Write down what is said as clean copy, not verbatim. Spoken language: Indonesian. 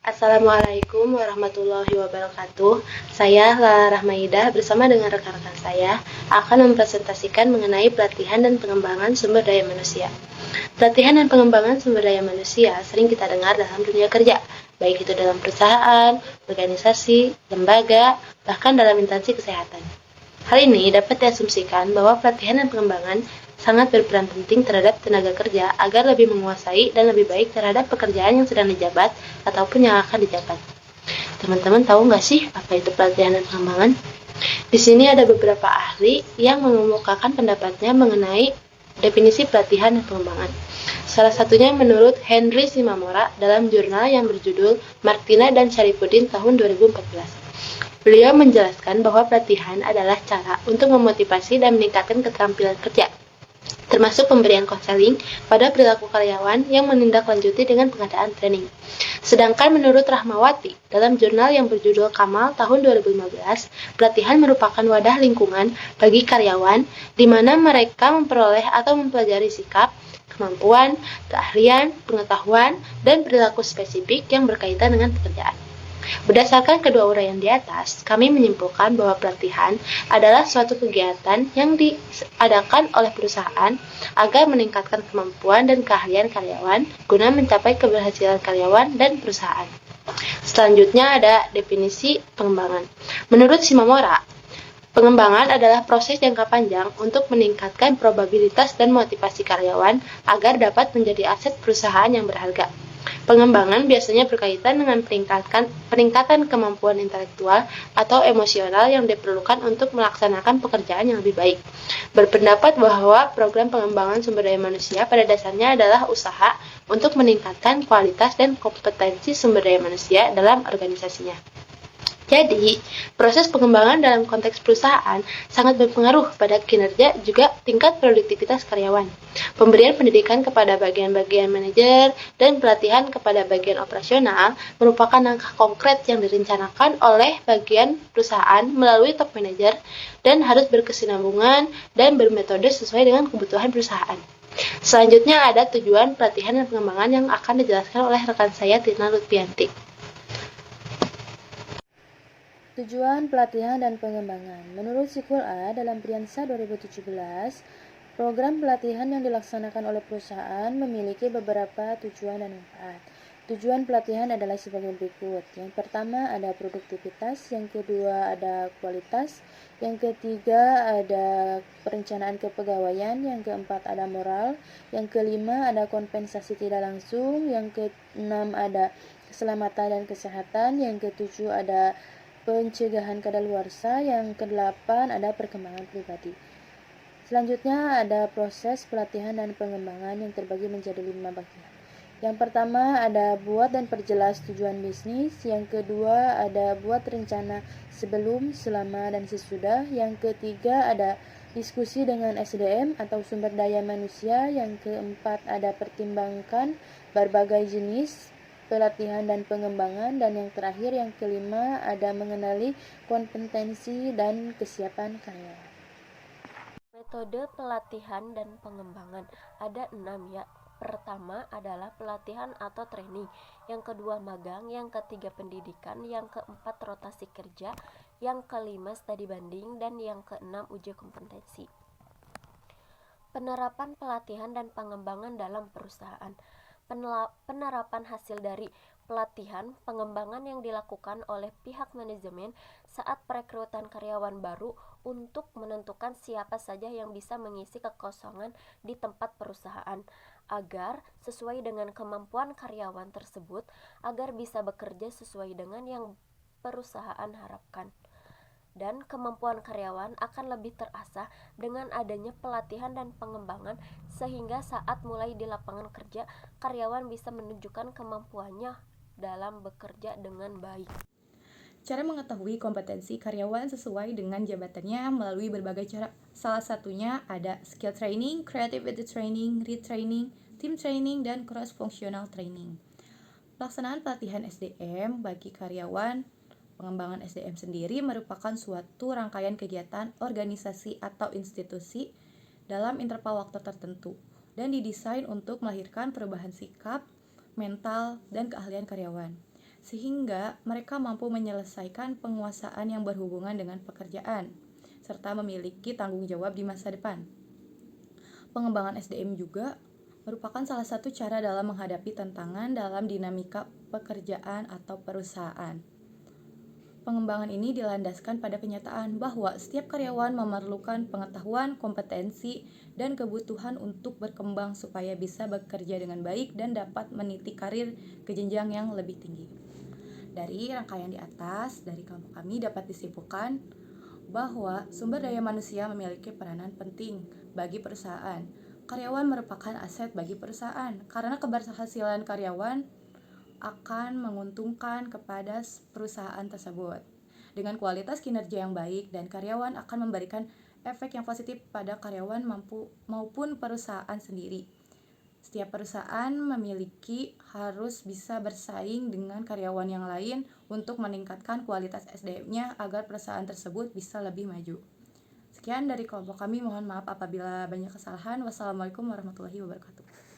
Assalamualaikum warahmatullahi wabarakatuh. Saya Lala Rahmaidah bersama dengan rekan-rekan saya akan mempresentasikan mengenai pelatihan dan pengembangan sumber daya manusia. Pelatihan dan pengembangan sumber daya manusia sering kita dengar dalam dunia kerja, baik itu dalam perusahaan, organisasi, lembaga, bahkan dalam instansi kesehatan. Hal ini dapat diasumsikan bahwa pelatihan dan pengembangan sangat berperan penting terhadap tenaga kerja agar lebih menguasai dan lebih baik terhadap pekerjaan yang sedang dijabat ataupun yang akan dijabat. Teman-teman tahu nggak sih apa itu pelatihan dan pengembangan? Di sini ada beberapa ahli yang mengemukakan pendapatnya mengenai definisi pelatihan dan pengembangan. Salah satunya menurut Henry Shimamura dalam jurnal yang berjudul Martina dan Sharifudin tahun 2014. Beliau menjelaskan bahwa pelatihan adalah cara untuk memotivasi dan meningkatkan keterampilan kerja, termasuk pemberian konseling pada perilaku karyawan yang menindaklanjuti dengan pengadaan training. Sedangkan menurut Rahmawati, dalam jurnal yang berjudul Kamal tahun 2015, pelatihan merupakan wadah lingkungan bagi karyawan di mana mereka memperoleh atau mempelajari sikap, kemampuan, keahlian, pengetahuan, dan perilaku spesifik yang berkaitan dengan pekerjaan. Berdasarkan kedua uraian di atas, kami menyimpulkan bahwa pelatihan adalah suatu kegiatan yang diadakan oleh perusahaan agar meningkatkan kemampuan dan keahlian karyawan guna mencapai keberhasilan karyawan dan perusahaan. Selanjutnya ada definisi pengembangan. Menurut Shimamura, pengembangan adalah proses jangka panjang untuk meningkatkan probabilitas dan motivasi karyawan agar dapat menjadi aset perusahaan yang berharga. Pengembangan biasanya berkaitan dengan peningkatan kemampuan intelektual atau emosional yang diperlukan untuk melaksanakan pekerjaan yang lebih baik. Berpendapat bahwa program pengembangan sumber daya manusia pada dasarnya adalah usaha untuk meningkatkan kualitas dan kompetensi sumber daya manusia dalam organisasinya. Jadi, proses pengembangan dalam konteks perusahaan sangat berpengaruh pada kinerja juga tingkat produktivitas karyawan. Pemberian pendidikan kepada bagian-bagian manajer dan pelatihan kepada bagian operasional merupakan langkah konkret yang direncanakan oleh bagian perusahaan melalui top manajer dan harus berkesinambungan dan bermetode sesuai dengan kebutuhan perusahaan. Selanjutnya ada tujuan pelatihan dan pengembangan yang akan dijelaskan oleh rekan saya Tina Lutfianti. Tujuan pelatihan dan pengembangan. Menurut Sikul A dalam Priansa 2017, program pelatihan yang dilaksanakan oleh perusahaan memiliki beberapa tujuan dan manfaat. Tujuan pelatihan adalah sebagai berikut. Yang pertama ada produktivitas, yang kedua ada kualitas, yang ketiga ada perencanaan kepegawaian, yang keempat ada moral, yang kelima ada kompensasi tidak langsung, yang keenam ada keselamatan dan kesehatan, yang ketujuh ada pencegahan kadaluarsa, yang kedelapan ada perkembangan pribadi. Selanjutnya ada proses pelatihan dan pengembangan yang terbagi menjadi 5 bagian. Yang pertama ada buat dan perjelas tujuan bisnis, yang kedua ada buat rencana sebelum, selama, dan sesudah, yang ketiga ada diskusi dengan SDM atau sumber daya manusia, yang keempat ada pertimbangkan berbagai jenis pelatihan dan pengembangan, dan yang terakhir yang kelima ada mengenali kompetensi dan kesiapan karyawan. Metode pelatihan dan pengembangan ada 6 ya. Pertama adalah pelatihan atau training, yang kedua magang, yang ketiga pendidikan, yang keempat rotasi kerja, yang kelima studi banding, dan yang keenam uji kompetensi. Penerapan pelatihan dan pengembangan dalam perusahaan. Penerapan hasil dari pelatihan pengembangan yang dilakukan oleh pihak manajemen saat perekrutan karyawan baru untuk menentukan siapa saja yang bisa mengisi kekosongan di tempat perusahaan agar sesuai dengan kemampuan karyawan tersebut agar bisa bekerja sesuai dengan yang perusahaan harapkan. Dan kemampuan karyawan akan lebih terasah dengan adanya pelatihan dan pengembangan sehingga saat mulai di lapangan kerja karyawan bisa menunjukkan kemampuannya dalam bekerja dengan baik. Cara mengetahui kompetensi karyawan sesuai dengan jabatannya melalui berbagai cara. Salah satunya ada skill training, creativity training, retraining, team training, dan cross-functional training. Pelaksanaan pelatihan SDM bagi karyawan pengembangan SDM sendiri merupakan suatu rangkaian kegiatan organisasi atau institusi dalam interval waktu tertentu dan didesain untuk melahirkan perubahan sikap, mental, dan keahlian karyawan. sehingga mereka mampu menyelesaikan penguasaan yang berhubungan dengan pekerjaan, serta memiliki tanggung jawab di masa depan. Pengembangan SDM juga merupakan salah satu cara dalam menghadapi tantangan dalam dinamika pekerjaan atau perusahaan. Pengembangan ini dilandaskan pada kenyataan bahwa setiap karyawan memerlukan pengetahuan, kompetensi, dan kebutuhan untuk berkembang supaya bisa bekerja dengan baik dan dapat meniti karir ke jenjang yang lebih tinggi. Dari rangkaian di atas, dari kelompok kami dapat disimpulkan bahwa sumber daya manusia memiliki peranan penting bagi perusahaan. Karyawan merupakan aset bagi perusahaan karena keberhasilan karyawan akan menguntungkan kepada perusahaan tersebut. Dengan kualitas kinerja yang baik dan karyawan akan memberikan efek yang positif pada karyawan maupun perusahaan sendiri. Setiap perusahaan harus bisa bersaing dengan karyawan yang lain untuk meningkatkan kualitas SDM-nya agar perusahaan tersebut bisa lebih maju. Sekian dari kelompok kami, mohon maaf apabila banyak kesalahan. Wassalamualaikum warahmatullahi wabarakatuh.